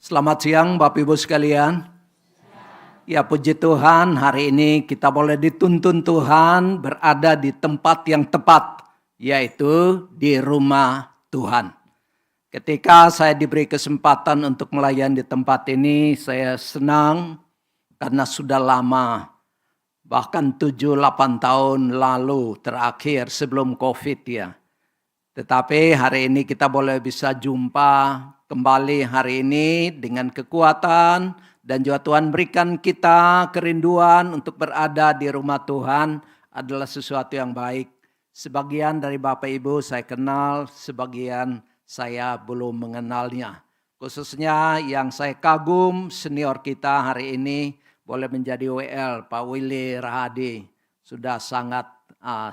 Selamat siang Bapak Ibu sekalian. Ya puji Tuhan, hari ini kita boleh dituntun Tuhan berada di tempat yang tepat, yaitu di rumah Tuhan. Ketika saya diberi kesempatan untuk melayani di tempat ini, saya senang karena sudah lama, bahkan 7-8 tahun lalu terakhir sebelum COVID ya. Tetapi hari ini kita boleh bisa jumpa kembali hari ini dengan kekuatan dan juga Tuhan berikan kita kerinduan untuk berada di rumah Tuhan adalah sesuatu yang baik. Sebagian dari Bapak Ibu saya kenal, sebagian saya belum mengenalnya. Khususnya yang saya kagum senior kita hari ini boleh menjadi WL, Pak Willy Rahadi. Sudah sangat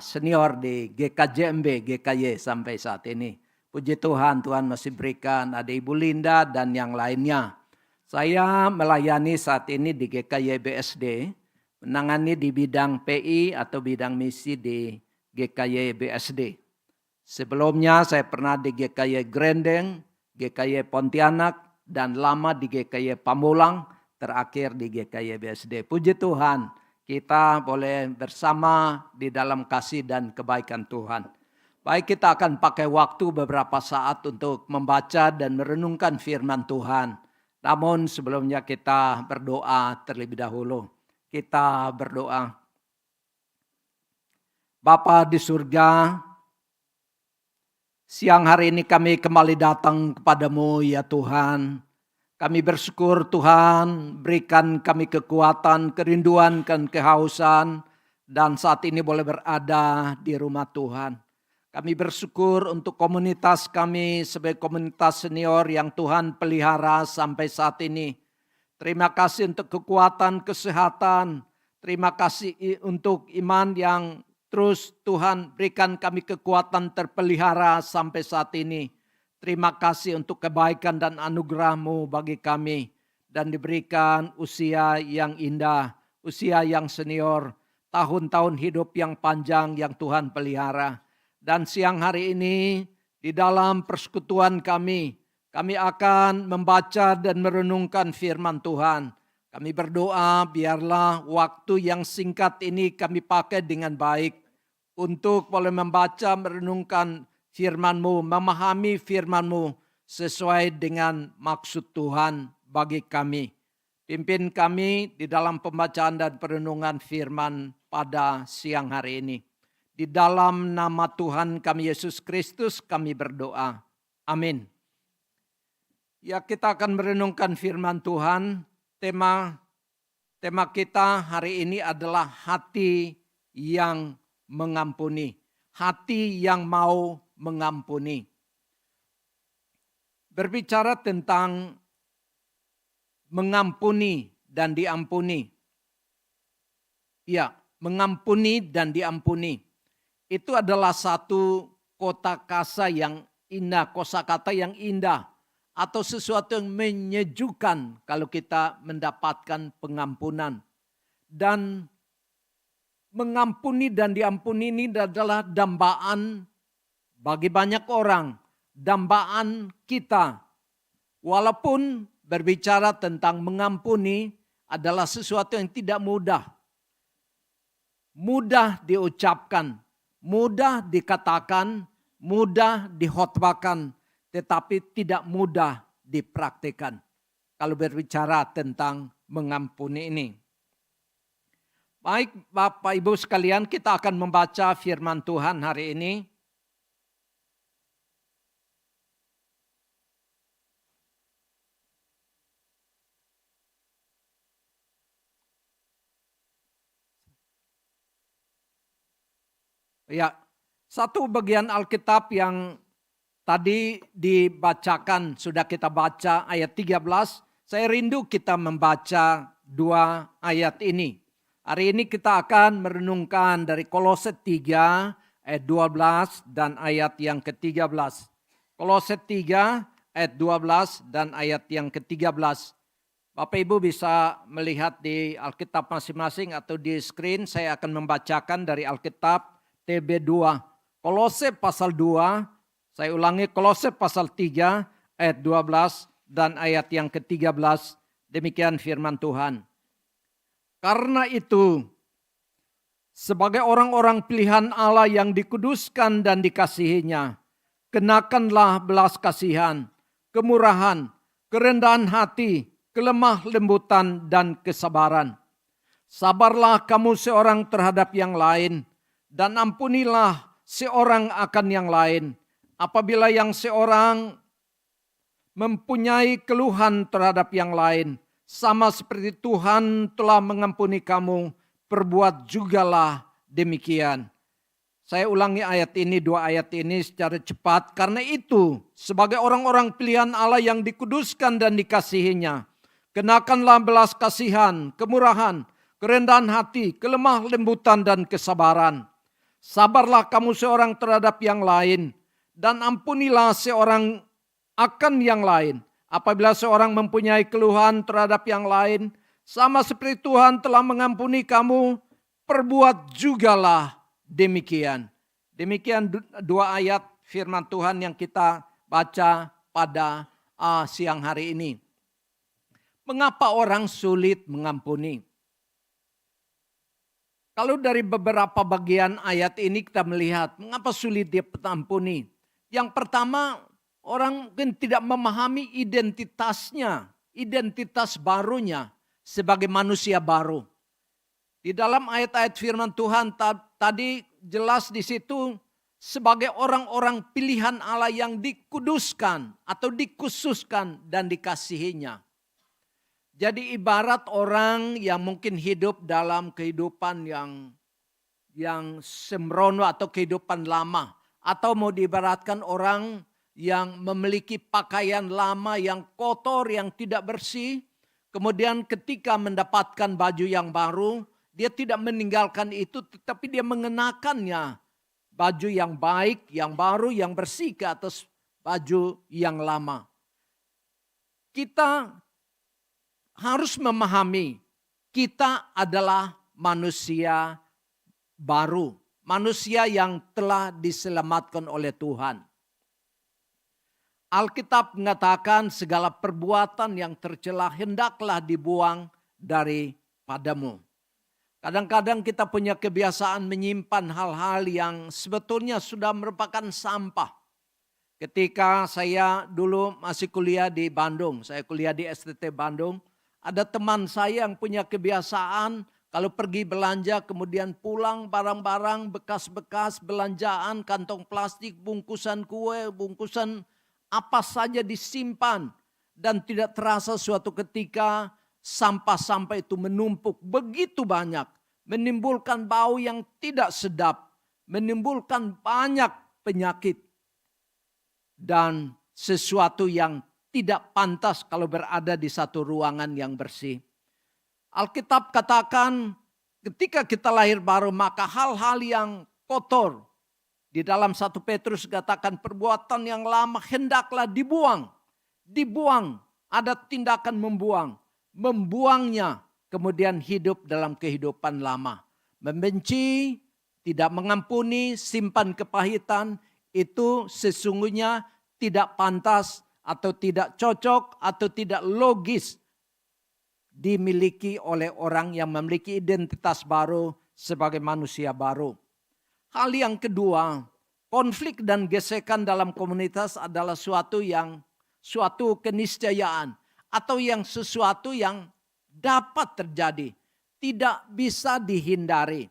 senior di GKJMB, GKY sampai saat ini. Puji Tuhan, Tuhan masih berikan ada Ibu Linda dan yang lainnya. Saya melayani saat ini di GKY BSD, menangani di bidang PI atau bidang misi di GKY BSD. Sebelumnya saya pernah di GKY Grendeng, GKY Pontianak, dan lama di GKY Pamulang, terakhir di GKY BSD. Puji Tuhan, kita boleh bersama di dalam kasih dan kebaikan Tuhan. Baik, kita akan pakai waktu beberapa saat untuk membaca dan merenungkan firman Tuhan. Namun sebelumnya kita berdoa terlebih dahulu. Kita berdoa. Bapa di surga, siang hari ini kami kembali datang kepadamu ya Tuhan. Kami bersyukur Tuhan berikan kami kekuatan, kerinduan, dan kehausan. Dan saat ini boleh berada di rumah Tuhan. Kami bersyukur untuk komunitas kami sebagai komunitas senior yang Tuhan pelihara sampai saat ini. Terima kasih untuk kekuatan, kesehatan. Terima kasih untuk iman yang terus Tuhan berikan kami kekuatan terpelihara sampai saat ini. Terima kasih untuk kebaikan dan anugerah-Mu bagi kami. Dan diberikan usia yang indah, usia yang senior, tahun-tahun hidup yang panjang yang Tuhan pelihara. Dan siang hari ini di dalam persekutuan kami akan membaca dan merenungkan firman Tuhan. Kami berdoa biarlah waktu yang singkat ini kami pakai dengan baik untuk boleh membaca, merenungkan firman-Mu, memahami firman-Mu sesuai dengan maksud Tuhan bagi kami. Pimpin kami di dalam pembacaan dan perenungan firman pada siang hari ini. Di dalam nama Tuhan kami Yesus Kristus kami berdoa. Amin. Ya, kita akan merenungkan firman Tuhan. Tema kita hari ini adalah hati yang mengampuni. Hati yang mau mengampuni. Berbicara tentang mengampuni dan diampuni. Ya, mengampuni dan diampuni. Itu adalah satu kosakata yang indah. Atau sesuatu yang menyejukkan kalau kita mendapatkan pengampunan. Dan mengampuni dan diampuni ini adalah dambaan bagi banyak orang, dambaan kita. Walaupun berbicara tentang mengampuni adalah sesuatu yang tidak mudah. Mudah diucapkan, mudah dikatakan, mudah dikhotbahkan, tetapi tidak mudah dipraktikkan. Kalau berbicara tentang mengampuni ini. Baik Bapak Ibu sekalian, kita akan membaca firman Tuhan hari ini. Ya, satu bagian Alkitab yang tadi dibacakan, sudah kita baca ayat 13. Saya rindu kita membaca 2 ayat ini. Hari ini kita akan merenungkan dari Kolose 3 ayat 12 dan ayat yang ke-13. Kolose 3 ayat 12 dan ayat yang ke-13. Bapak Ibu bisa melihat di Alkitab masing-masing atau di screen. Saya akan membacakan dari Alkitab TB2. Kolose pasal 2, saya ulangi Kolose pasal 3 ayat 12 dan ayat yang ke-13. Demikian firman Tuhan. Karena itu, sebagai orang-orang pilihan Allah yang dikuduskan dan dikasihinya, kenakanlah belas kasihan, kemurahan, kerendahan hati, kelemah lembutan, dan kesabaran. Sabarlah kamu seorang terhadap yang lain, dan ampunilah seorang akan yang lain. Apabila yang seorang mempunyai keluhan terhadap yang lain, sama seperti Tuhan telah mengampuni kamu, perbuat jugalah demikian. Saya ulangi ayat ini, 2 ayat ini secara cepat. Karena itu, sebagai orang-orang pilihan Allah yang dikuduskan dan dikasihinya, kenakanlah belas kasihan, kemurahan, kerendahan hati, kelemah lembutan, dan kesabaran. Sabarlah kamu seorang terhadap yang lain, dan ampunilah seorang akan yang lain. Apabila seorang mempunyai keluhan terhadap yang lain, sama seperti Tuhan telah mengampuni kamu, perbuat jugalah demikian. Demikian 2 ayat firman Tuhan yang kita baca pada siang hari ini. Mengapa orang sulit mengampuni? Kalau dari beberapa bagian ayat ini kita melihat mengapa sulit dia mengampuni. Yang pertama, orang mungkin tidak memahami identitasnya, identitas barunya sebagai manusia baru. Di dalam ayat-ayat firman Tuhan tadi jelas di situ sebagai orang-orang pilihan Allah yang dikuduskan atau dikhususkan dan dikasihinya. Jadi ibarat orang yang mungkin hidup dalam kehidupan yang sembrono atau kehidupan lama. Atau mau diibaratkan orang yang memiliki pakaian lama yang kotor, yang tidak bersih. Kemudian ketika mendapatkan baju yang baru, dia tidak meninggalkan itu, tetapi dia mengenakannya. Baju yang baik, yang baru, yang bersih ke atas baju yang lama. Kita harus memahami, kita adalah manusia baru. Manusia yang telah diselamatkan oleh Tuhan. Alkitab mengatakan segala perbuatan yang tercela hendaklah dibuang daripadamu. Kadang-kadang kita punya kebiasaan menyimpan hal-hal yang sebetulnya sudah merupakan sampah. Ketika saya dulu masih kuliah di Bandung, saya kuliah di STT Bandung, ada teman saya yang punya kebiasaan kalau pergi belanja kemudian pulang barang-barang bekas-bekas belanjaan, kantong plastik, bungkusan kue, bungkusan apa saja disimpan dan tidak terasa suatu ketika sampah-sampah itu menumpuk begitu banyak. Menimbulkan bau yang tidak sedap, menimbulkan banyak penyakit dan sesuatu yang tidak pantas kalau berada di satu ruangan yang bersih. Alkitab katakan ketika kita lahir baru maka hal-hal yang kotor, di dalam 1 Petrus katakan perbuatan yang lama hendaklah dibuang. Dibuang, ada tindakan membuang. Membuangnya kemudian hidup dalam kehidupan lama. Membenci, tidak mengampuni, simpan kepahitan, itu sesungguhnya tidak pantas atau tidak cocok atau tidak logis dimiliki oleh orang yang memiliki identitas baru sebagai manusia baru. Hal yang kedua, konflik dan gesekan dalam komunitas adalah suatu keniscayaan atau sesuatu yang dapat terjadi, tidak bisa dihindari.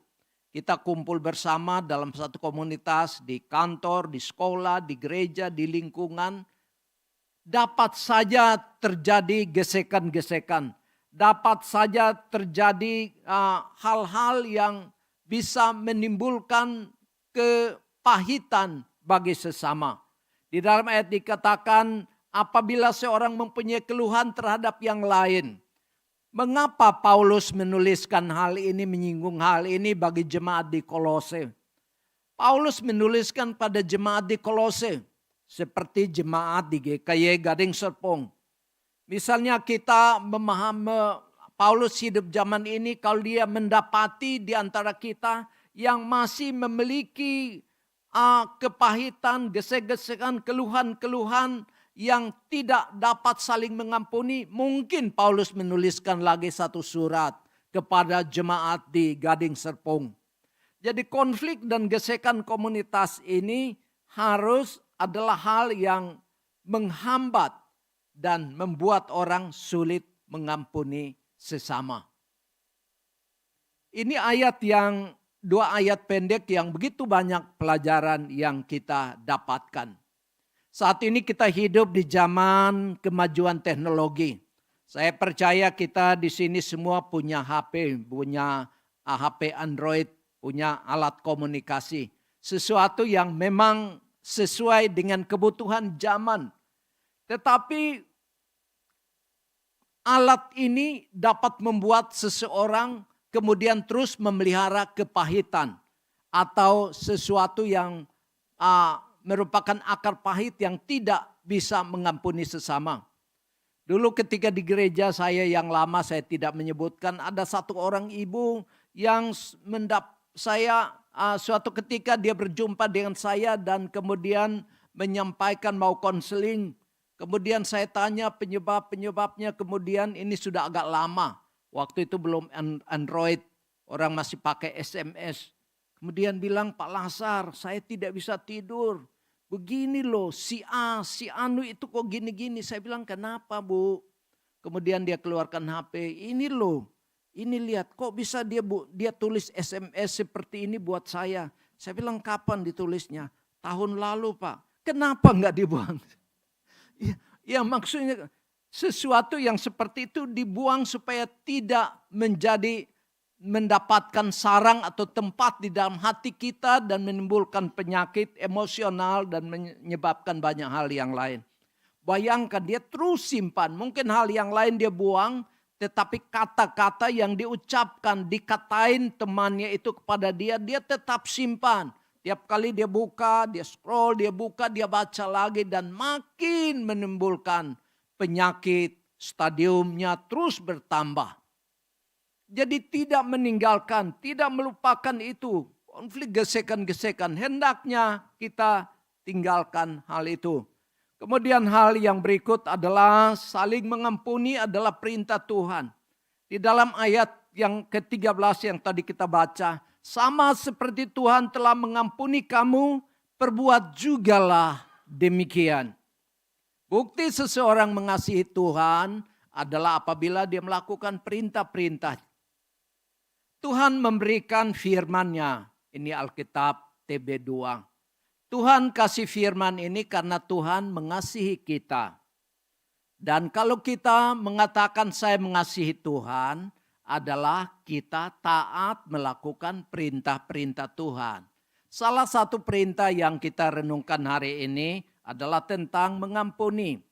Kita kumpul bersama dalam satu komunitas, di kantor, di sekolah, di gereja, di lingkungan. Dapat saja terjadi gesekan-gesekan. Dapat saja terjadi hal-hal yang bisa menimbulkan kepahitan bagi sesama. Di dalam ayat dikatakan apabila seorang mempunyai keluhan terhadap yang lain. Mengapa Paulus menuliskan hal ini, menyinggung hal ini bagi jemaat di Kolose? Paulus menuliskan pada jemaat di Kolose seperti jemaat di GKY Gading Serpong. Misalnya kita memahami Paulus hidup zaman ini, kalau dia mendapati di antara kita yang masih memiliki kepahitan, gesek-gesekan, keluhan-keluhan yang tidak dapat saling mengampuni, mungkin Paulus menuliskan lagi satu surat kepada jemaat di Gading Serpong. Jadi konflik dan gesekan komunitas ini harus adalah hal yang menghambat dan membuat orang sulit mengampuni sesama. Ini dua ayat pendek yang begitu banyak pelajaran yang kita dapatkan. Saat ini kita hidup di zaman kemajuan teknologi. Saya percaya kita di sini semua punya HP, punya HP Android, punya alat komunikasi. Sesuatu yang memang sesuai dengan kebutuhan zaman. Tetapi alat ini dapat membuat seseorang kemudian terus memelihara kepahitan atau sesuatu yang merupakan akar pahit yang tidak bisa mengampuni sesama. Dulu ketika di gereja saya yang lama, saya tidak menyebutkan, ada satu orang ibu yang suatu ketika dia berjumpa dengan saya dan kemudian menyampaikan mau konseling. Kemudian saya tanya penyebabnya, kemudian ini sudah agak lama. Waktu itu belum Android, orang masih pakai SMS. Kemudian bilang, Pak Lasar, saya tidak bisa tidur. Begini loh, si Anu itu kok gini-gini. Saya bilang, kenapa Bu? Kemudian dia keluarkan HP, ini loh. Ini lihat, kok bisa dia tulis SMS seperti ini buat saya. Saya bilang, kapan ditulisnya? Tahun lalu Pak. Kenapa enggak dibuang? Ya maksudnya sesuatu yang seperti itu dibuang supaya tidak mendapatkan sarang atau tempat di dalam hati kita dan menimbulkan penyakit emosional dan menyebabkan banyak hal yang lain. Bayangkan dia terus simpan, mungkin hal yang lain dia buang, tetapi kata-kata yang diucapkan, dikatain temannya itu kepada dia tetap simpan. Tiap kali dia buka, dia scroll, dia buka, dia baca lagi dan makin menimbulkan penyakit, stadiumnya terus bertambah. Jadi tidak meninggalkan, tidak melupakan itu. Konflik gesekan-gesekan, hendaknya kita tinggalkan hal itu. Kemudian hal yang berikut adalah saling mengampuni adalah perintah Tuhan. Di dalam ayat yang ke-13 yang tadi kita baca, sama seperti Tuhan telah mengampuni kamu, perbuat jugalah demikian. Bukti seseorang mengasihi Tuhan adalah apabila dia melakukan perintah-perintah. Tuhan memberikan firman-Nya. Ini Alkitab TB2. Tuhan kasih firman ini karena Tuhan mengasihi kita. Dan kalau kita mengatakan saya mengasihi Tuhan, adalah kita taat melakukan perintah-perintah Tuhan. Salah satu perintah yang kita renungkan hari ini adalah tentang mengampuni.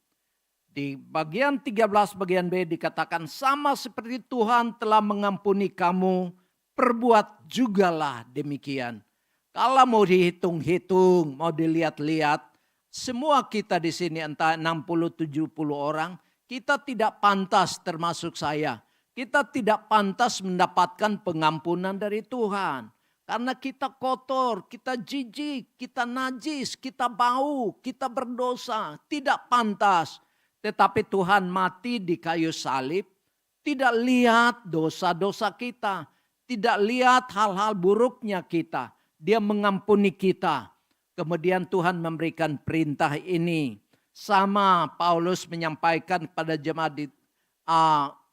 Di bagian 13 bagian B dikatakan sama seperti Tuhan telah mengampuni kamu, perbuat jugalah demikian. Kalau mau dihitung-hitung, mau dilihat-lihat, semua kita di sini entah 60-70 orang, kita tidak pantas termasuk saya. Kita tidak pantas mendapatkan pengampunan dari Tuhan. Karena kita kotor, kita jijik, kita najis, kita bau, kita berdosa. Tidak pantas. Tetapi Tuhan mati di kayu salib. Tidak lihat dosa-dosa kita. Tidak lihat hal-hal buruknya kita. Dia mengampuni kita. Kemudian Tuhan memberikan perintah ini. Sama Paulus menyampaikan kepada jemaat di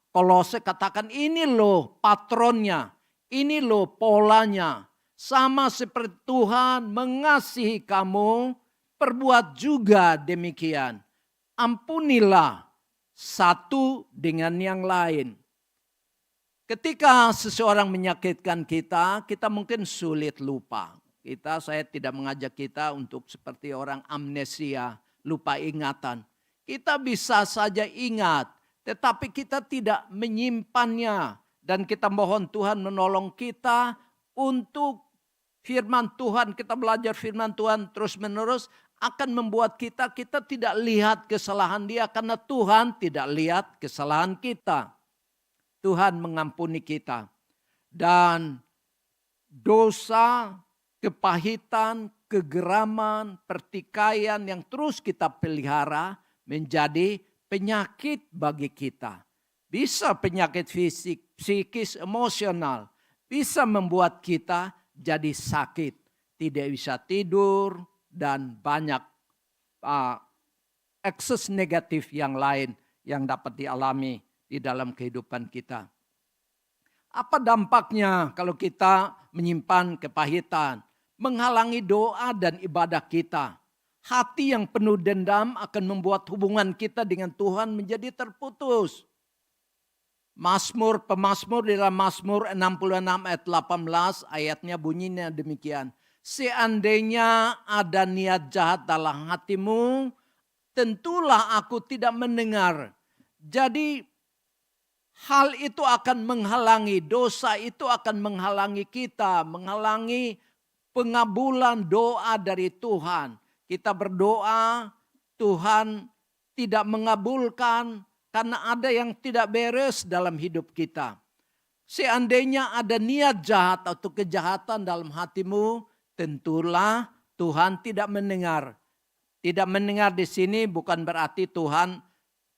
Kolose, katakan ini loh patronnya, ini loh polanya. Sama seperti Tuhan mengasihi kamu, perbuat juga demikian. Ampunilah satu dengan yang lain. Ketika seseorang menyakitkan kita, kita mungkin sulit lupa. Saya tidak mengajak kita untuk seperti orang amnesia, lupa ingatan. Kita bisa saja ingat, tetapi kita tidak menyimpannya. Dan kita mohon Tuhan menolong kita untuk firman Tuhan. Kita belajar firman Tuhan terus menerus akan membuat kita tidak lihat kesalahan dia. Karena Tuhan tidak lihat kesalahan kita. Tuhan mengampuni kita. Dan dosa, kepahitan, kegeraman, pertikaian yang terus kita pelihara menjadi penyakit bagi kita. Bisa penyakit fisik, psikis, emosional. Bisa membuat kita jadi sakit. Tidak bisa tidur dan banyak ekses negatif yang lain yang dapat dialami di dalam kehidupan kita. Apa dampaknya kalau kita menyimpan kepahitan? Menghalangi doa dan ibadah kita. Hati yang penuh dendam akan membuat hubungan kita dengan Tuhan menjadi terputus. Pemazmur di dalam Mazmur 66 ayat 18 ayatnya bunyinya demikian. Seandainya ada niat jahat dalam hatimu, tentulah aku tidak mendengar. Jadi hal itu akan menghalangi, dosa itu akan menghalangi kita, menghalangi pengabulan doa dari Tuhan. Kita berdoa, Tuhan tidak mengabulkan karena ada yang tidak beres dalam hidup kita. Seandainya ada niat jahat atau kejahatan dalam hatimu, tentulah Tuhan tidak mendengar. Tidak mendengar di sini bukan berarti Tuhan,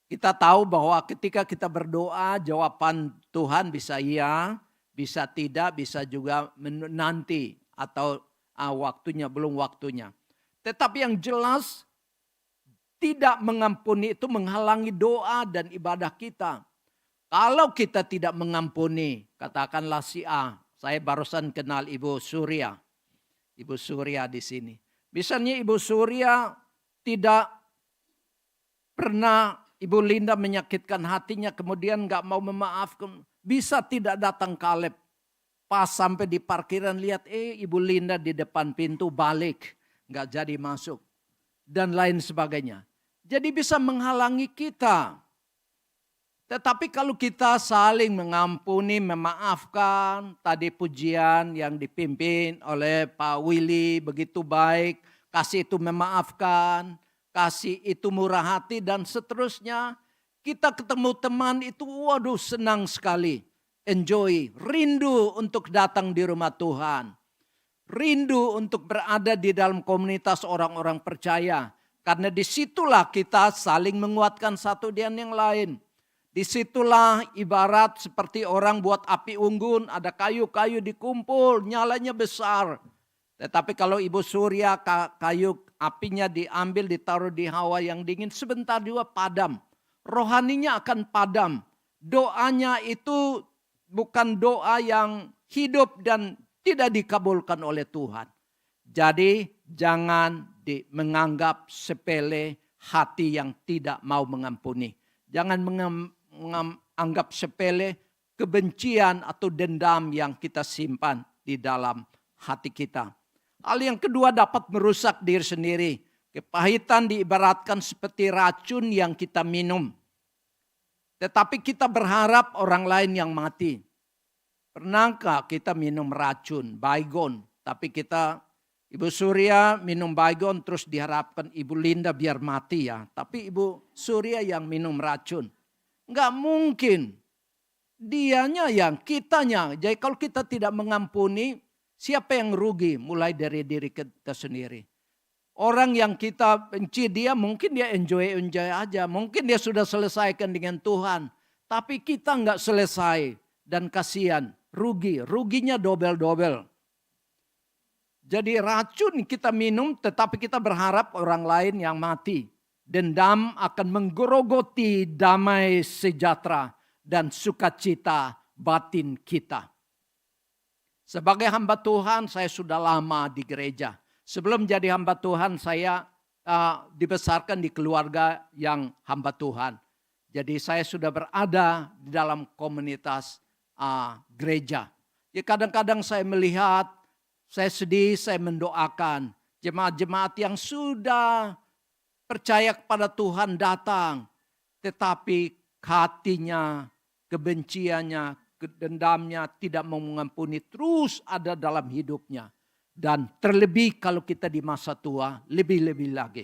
kita tahu bahwa ketika kita berdoa, jawaban Tuhan bisa iya, bisa tidak, bisa juga nanti atau waktunya belum waktunya. Tetapi yang jelas tidak mengampuni itu menghalangi doa dan ibadah kita. Kalau kita tidak mengampuni, katakanlah si A, saya barusan kenal Ibu Surya. Ibu Surya di sini. Misalnya Ibu Surya tidak pernah Ibu Linda menyakitkan hatinya kemudian gak mau memaafkan. Bisa tidak datang Kaleb. Pas sampai di parkiran lihat Ibu Linda di depan pintu balik. Gak jadi masuk. Dan lain sebagainya. Jadi bisa menghalangi kita. Tetapi kalau kita saling mengampuni, memaafkan. Tadi pujian yang dipimpin oleh Pak Willy begitu baik. Kasih itu memaafkan. Kasih itu murah hati dan seterusnya. Kita ketemu teman itu waduh senang sekali. Enjoy, rindu untuk datang di rumah Tuhan. Rindu untuk berada di dalam komunitas orang-orang percaya. Karena disitulah kita saling menguatkan satu dan yang lain. Disitulah ibarat seperti orang buat api unggun. Ada kayu-kayu dikumpul, nyalanya besar. Tetapi kalau Ibu Surya kayu apinya diambil ditaruh di hawa yang dingin sebentar juga padam. Rohaninya akan padam. Doanya itu bukan doa yang hidup dan tidak dikabulkan oleh Tuhan. Jadi jangan menganggap sepele hati yang tidak mau mengampuni. Jangan menganggap sepele kebencian atau dendam yang kita simpan di dalam hati kita. Hal yang kedua dapat merusak diri sendiri. Kepahitan diibaratkan seperti racun yang kita minum. Tetapi kita berharap orang lain yang mati. Pernahkah kita minum racun, baygon, tapi Ibu Surya minum baygon terus diharapkan Ibu Linda biar mati ya. Tapi Ibu Surya yang minum racun. Enggak mungkin. Dianya kitanya. Jadi kalau kita tidak mengampuni, siapa yang rugi? Mulai dari diri kita sendiri. Orang yang kita benci dia mungkin dia enjoy aja. Mungkin dia sudah selesaikan dengan Tuhan. Tapi kita enggak selesai. Dan kasihan, ruginya dobel-dobel. Jadi racun kita minum tetapi kita berharap orang lain yang mati. Dendam akan menggerogoti damai sejahtera dan sukacita batin kita. Sebagai hamba Tuhan saya sudah lama di gereja. Sebelum jadi hamba Tuhan saya dibesarkan di keluarga yang hamba Tuhan. Jadi saya sudah berada di dalam komunitas gereja. Ya kadang-kadang saya melihat, saya sedih, saya mendoakan jemaat-jemaat yang sudah percaya kepada Tuhan datang. Tetapi hatinya, kebenciannya, dendamnya tidak mau mengampuni terus ada dalam hidupnya. Dan terlebih kalau kita di masa tua, lebih-lebih lagi.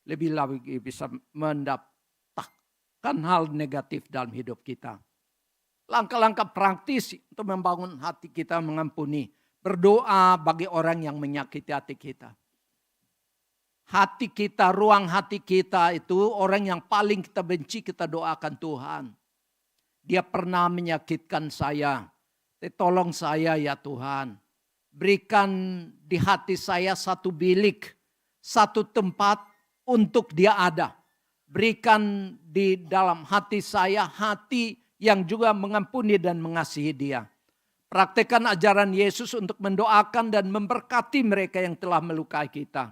Lebih lagi bisa mendapatkan hal negatif dalam hidup kita. Langkah-langkah praktis untuk membangun hati kita mengampuni. Berdoa bagi orang yang menyakiti hati kita. hati kita, ruang hati kita itu orang yang paling kita benci, kita doakan Tuhan. Dia pernah menyakitkan saya. Tolong saya ya Tuhan. Berikan di hati saya satu bilik, satu tempat untuk dia ada. Berikan di dalam hati saya hati yang juga mengampuni dan mengasihi dia. Praktekkan ajaran Yesus untuk mendoakan dan memberkati mereka yang telah melukai kita.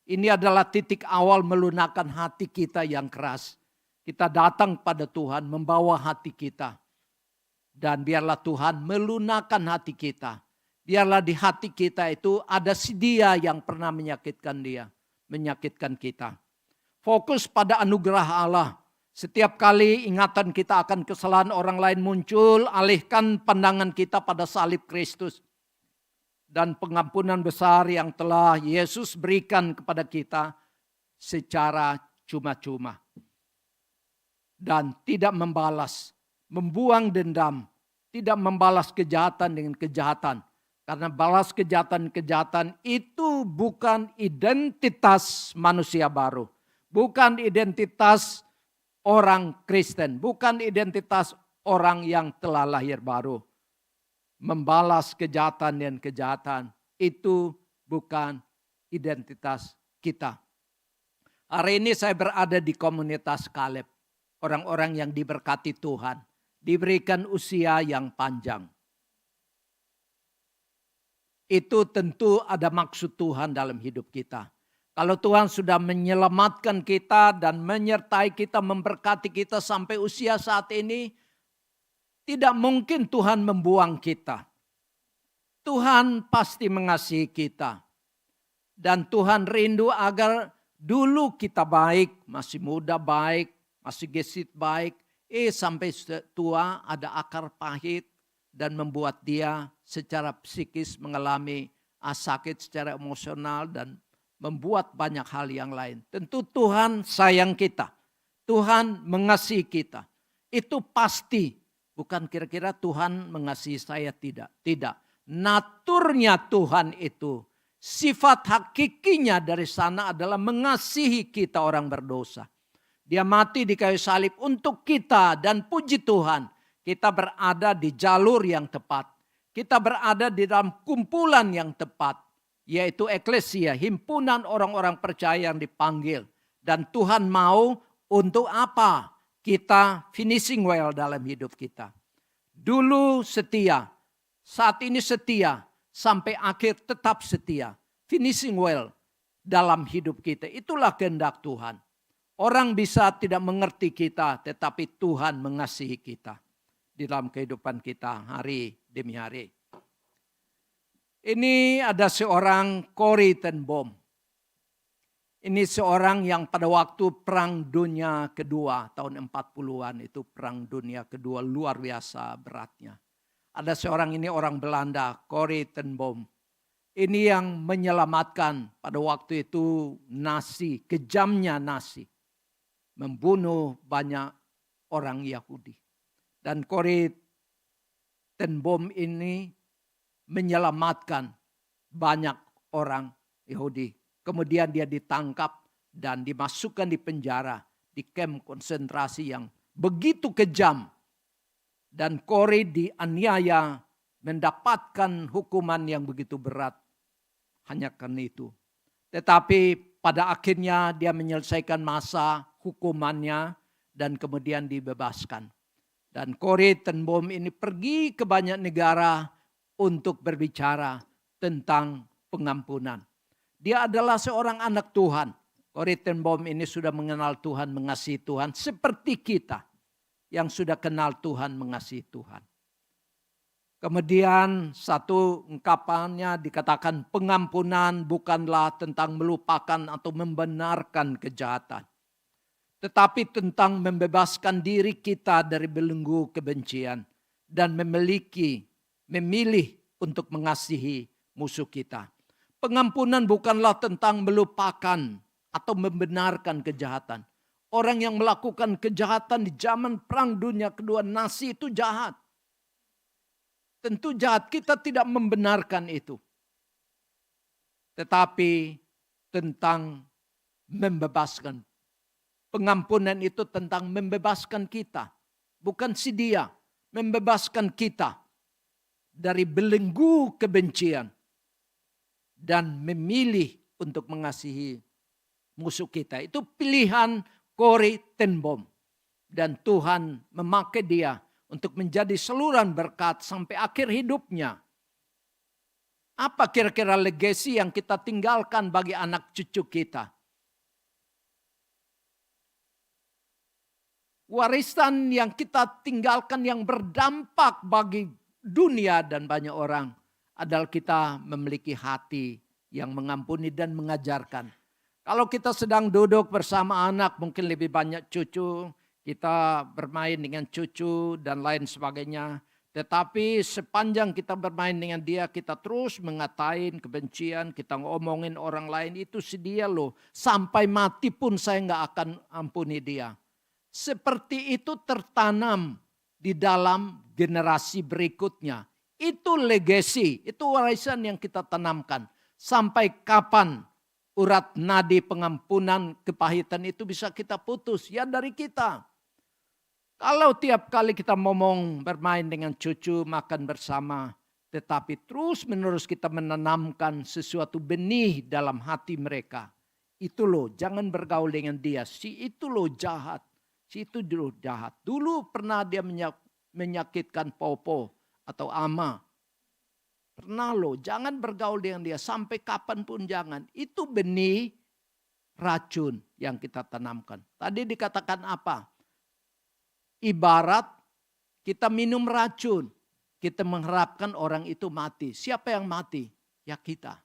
Ini adalah titik awal melunakkan hati kita yang keras. Kita datang pada Tuhan membawa hati kita. Dan biarlah Tuhan melunakkan hati kita. Biarlah di hati kita itu ada si dia yang pernah menyakitkan kita. Fokus pada anugerah Allah. Setiap kali ingatan kita akan kesalahan orang lain muncul, alihkan pandangan kita pada salib Kristus. Dan pengampunan besar yang telah Yesus berikan kepada kita secara cuma-cuma. Dan tidak membalas, membuang dendam, tidak membalas kejahatan dengan kejahatan. Karena balas kejahatan itu bukan identitas manusia baru. Bukan identitas orang Kristen. Bukan identitas orang yang telah lahir baru. Membalas kejahatan dan kejahatan itu bukan identitas kita. Hari ini saya berada di komunitas Kaleb. Orang-orang yang diberkati Tuhan. Diberikan usia yang panjang. Itu tentu ada maksud Tuhan dalam hidup kita. Kalau Tuhan sudah menyelamatkan kita dan menyertai kita, memberkati kita sampai usia saat ini, tidak mungkin Tuhan membuang kita. Tuhan pasti mengasihi kita. Dan Tuhan rindu agar dulu kita baik, masih muda baik, masih gesit baik. Sampai tua ada akar pahit dan membuat dia secara psikis mengalami sakit secara emosional dan membuat banyak hal yang lain. Tentu Tuhan sayang kita. Tuhan mengasihi kita. Itu pasti. Bukan kira-kira Tuhan mengasihi saya, tidak. Tidak. Naturnya Tuhan itu. Sifat hakikinya dari sana adalah mengasihi kita orang berdosa. Dia mati di kayu salib untuk kita dan puji Tuhan. Kita berada di jalur yang tepat. Kita berada di dalam kumpulan yang tepat. Yaitu eklesia, himpunan orang-orang percaya yang dipanggil. Dan Tuhan mau untuk apa? Kita finishing well dalam hidup kita. Dulu setia, saat ini setia, sampai akhir tetap setia. Finishing well dalam hidup kita. Itulah kehendak Tuhan. Orang bisa tidak mengerti kita, tetapi Tuhan mengasihi kita. Di dalam kehidupan kita hari demi hari. Ini ada seorang Corrie ten Boom. Ini seorang yang pada waktu Perang Dunia Kedua tahun 40-an itu Perang Dunia Kedua luar biasa beratnya. Ada seorang ini orang Belanda, Corrie ten Boom. Ini yang menyelamatkan pada waktu itu Nazi, kejamnya Nazi. Membunuh banyak orang Yahudi. Dan Corrie ten Boom ini menyelamatkan banyak orang Yahudi. Kemudian dia ditangkap dan dimasukkan di penjara, di kamp konsentrasi yang begitu kejam. Dan Corrie dianiaya mendapatkan hukuman yang begitu berat. Hanya karena itu. Tetapi pada akhirnya dia menyelesaikan masa hukumannya dan kemudian dibebaskan. Dan Corrie ten Boom ini pergi ke banyak negara untuk berbicara tentang pengampunan. Dia adalah seorang anak Tuhan. Corrie ten Boom ini sudah mengenal Tuhan, mengasihi Tuhan seperti kita yang sudah kenal Tuhan, mengasihi Tuhan. Kemudian satu ungkapannya dikatakan pengampunan bukanlah tentang melupakan atau membenarkan kejahatan. Tetapi tentang membebaskan diri kita dari belenggu kebencian. Dan memilih untuk mengasihi musuh kita. Pengampunan bukanlah tentang melupakan atau membenarkan kejahatan. Orang yang melakukan kejahatan di zaman Perang Dunia Kedua, Nazi itu jahat. Tentu jahat, kita tidak membenarkan itu. Tetapi tentang membebaskan. Pengampunan itu tentang membebaskan kita. Bukan si dia. Membebaskan kita dari belenggu kebencian. Dan memilih untuk mengasihi musuh kita. Itu pilihan Corrie ten Boom. Dan Tuhan memakai dia untuk menjadi saluran berkat sampai akhir hidupnya. Apa kira-kira legasi yang kita tinggalkan bagi anak cucu kita? Warisan yang kita tinggalkan yang berdampak bagi dunia dan banyak orang adalah kita memiliki hati yang mengampuni dan mengajarkan. Kalau kita sedang duduk bersama anak, mungkin lebih banyak cucu, kita bermain dengan cucu dan lain sebagainya. Tetapi sepanjang kita bermain dengan dia, kita terus mengatain kebencian, kita ngomongin orang lain, itu si dia loh. Sampai mati pun saya nggak akan ampuni dia. Seperti itu tertanam di dalam generasi berikutnya. Itu legacy, itu warisan yang kita tanamkan. Sampai kapan urat nadi pengampunan kepahitan itu bisa kita putus? Ya dari kita. Kalau tiap kali kita ngomong bermain dengan cucu, makan bersama, tetapi terus menerus kita menanamkan sesuatu benih dalam hati mereka. Itu loh, jangan bergaul dengan dia. Si itu loh jahat. Si itu dulu jahat. Dulu pernah dia menyakitkan popo atau ama. Pernah loh, jangan bergaul dengan dia. Sampai kapanpun jangan. Itu benih racun yang kita tanamkan. Tadi dikatakan apa? Ibarat kita minum racun. Kita mengharapkan orang itu mati. Siapa yang mati? Ya kita.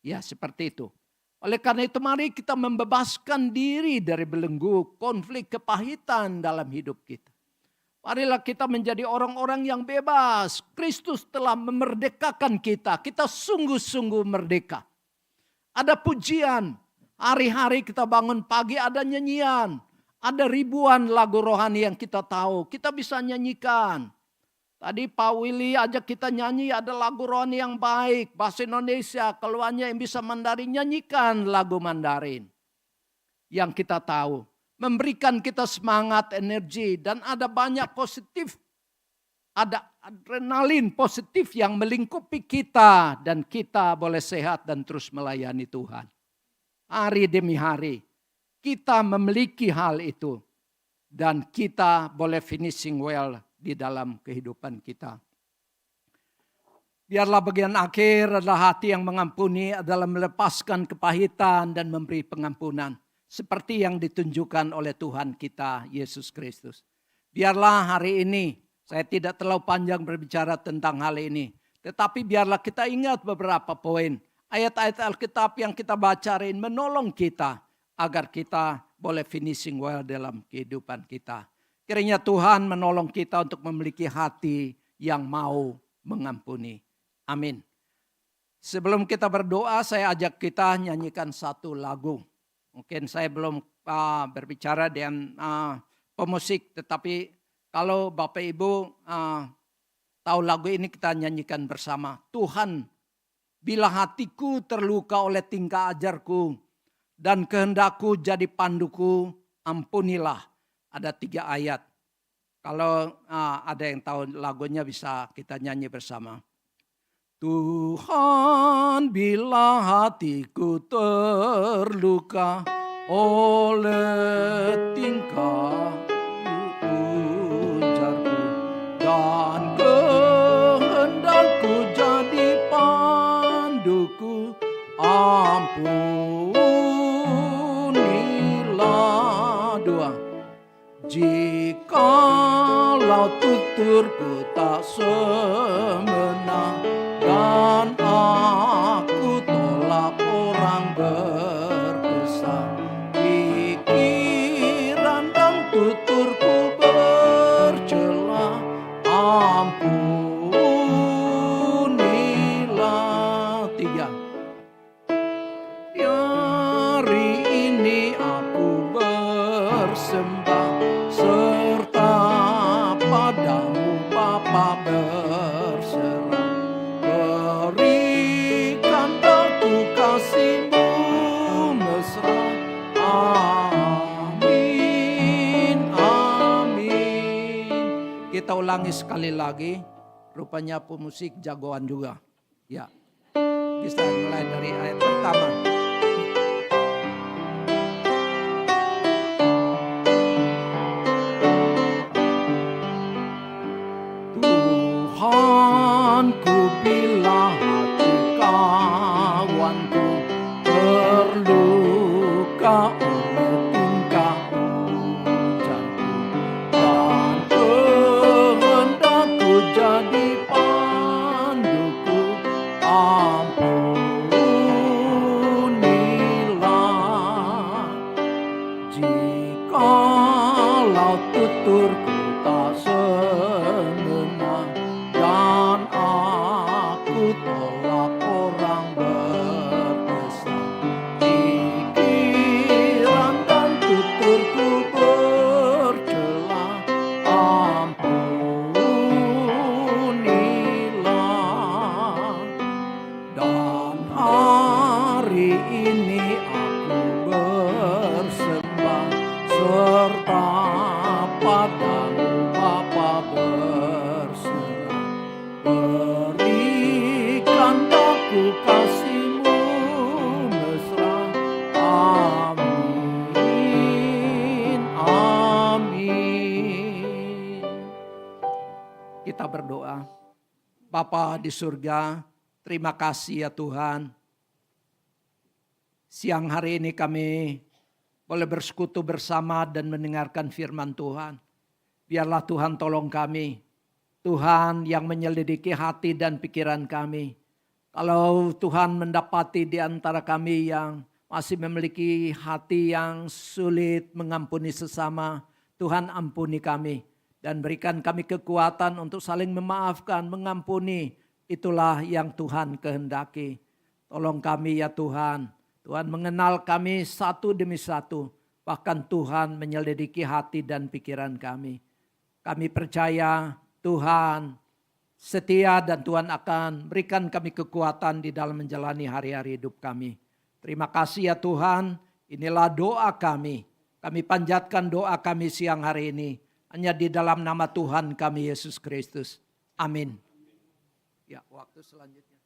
Ya seperti itu. Oleh karena itu mari kita membebaskan diri dari belenggu konflik kepahitan dalam hidup kita. Marilah kita menjadi orang-orang yang bebas. Kristus telah memerdekakan kita. Kita sungguh-sungguh merdeka. Ada pujian. Hari-hari kita bangun pagi ada nyanyian. Ada ribuan lagu rohani yang kita tahu. Kita bisa nyanyikan. Tadi Pak Willy ajak kita nyanyi, ada lagu rohani yang baik. Bahasa Indonesia, keluarnya yang bisa Mandarin, nyanyikan lagu Mandarin. Yang kita tahu. Memberikan kita semangat, energi. Dan ada banyak positif. Ada adrenalin positif yang melingkupi kita. Dan kita boleh sehat dan terus melayani Tuhan. Hari demi hari. Kita memiliki hal itu dan kita boleh finishing well di dalam kehidupan kita. Biarlah bagian akhir adalah hati yang mengampuni, adalah melepaskan kepahitan dan memberi pengampunan. Seperti yang ditunjukkan oleh Tuhan kita Yesus Kristus. Biarlah hari ini, saya tidak terlalu panjang berbicara tentang hal ini. Tetapi biarlah kita ingat beberapa poin. Ayat-ayat Alkitab yang kita bacain menolong kita. Agar kita boleh finishing well dalam kehidupan kita. Kiranya Tuhan menolong kita untuk memiliki hati yang mau mengampuni. Amin. Sebelum kita berdoa, saya ajak kita nyanyikan satu lagu. Mungkin saya belum berbicara dengan pemusik, tetapi kalau Bapak Ibu tahu lagu ini kita nyanyikan bersama. Tuhan, bila hatiku terluka oleh tingkah ajarku, dan kehendakku jadi panduku, ampunilah. Ada 3 ayat. Kalau ada yang tahu lagunya bisa kita nyanyi bersama. Tuhan, bila hatiku terluka oleh tingkah ujarku, dan kehendakku jadi panduku, ampun. Jikalau tuturku tak semena dan aku tolak orang berkesan, pikiran dan tuturku bercela, ampunilah. 3. Hari ini aku bersembah serta padamu Bapa berserah, berikan aku kasih-Mu mesra, ulangi sekali lagi. Rupanya pemusik jagoan juga. Ya, bisa mulai dari ayat pertama. Tuhanku, bila hati kawanku terluka oleh tingkah ujanku, dan kehendakku jadi panduku, ampunilah. Jikalau tuturku tak semena dan aku tolak orang berdosa, pikiran dan tuturku bercela, ampunilah. Dan hari ini aku bersembah serta padamu Bapa berserah. Berikan aku kasih-Mu mesra. Amin, amin. Kita berdoa. Bapa di surga, terima kasih ya Tuhan. Siang hari ini kami boleh bersekutu bersama dan mendengarkan firman Tuhan. Biarlah Tuhan tolong kami. Tuhan yang menyelidiki hati dan pikiran kami. Kalau Tuhan mendapati di antara kami yang masih memiliki hati yang sulit mengampuni sesama, Tuhan ampuni kami. Dan berikan kami kekuatan untuk saling memaafkan, mengampuni. Itulah yang Tuhan kehendaki. Tolong kami ya Tuhan. Tuhan mengenal kami satu demi satu. Bahkan Tuhan menyelidiki hati dan pikiran kami. Kami percaya Tuhan setia dan Tuhan akan berikan kami kekuatan di dalam menjalani hari-hari hidup kami. Terima kasih ya Tuhan. Inilah doa kami. Kami panjatkan doa kami siang hari ini. Hanya di dalam nama Tuhan kami Yesus Kristus. Amin. Ya, waktu selanjutnya.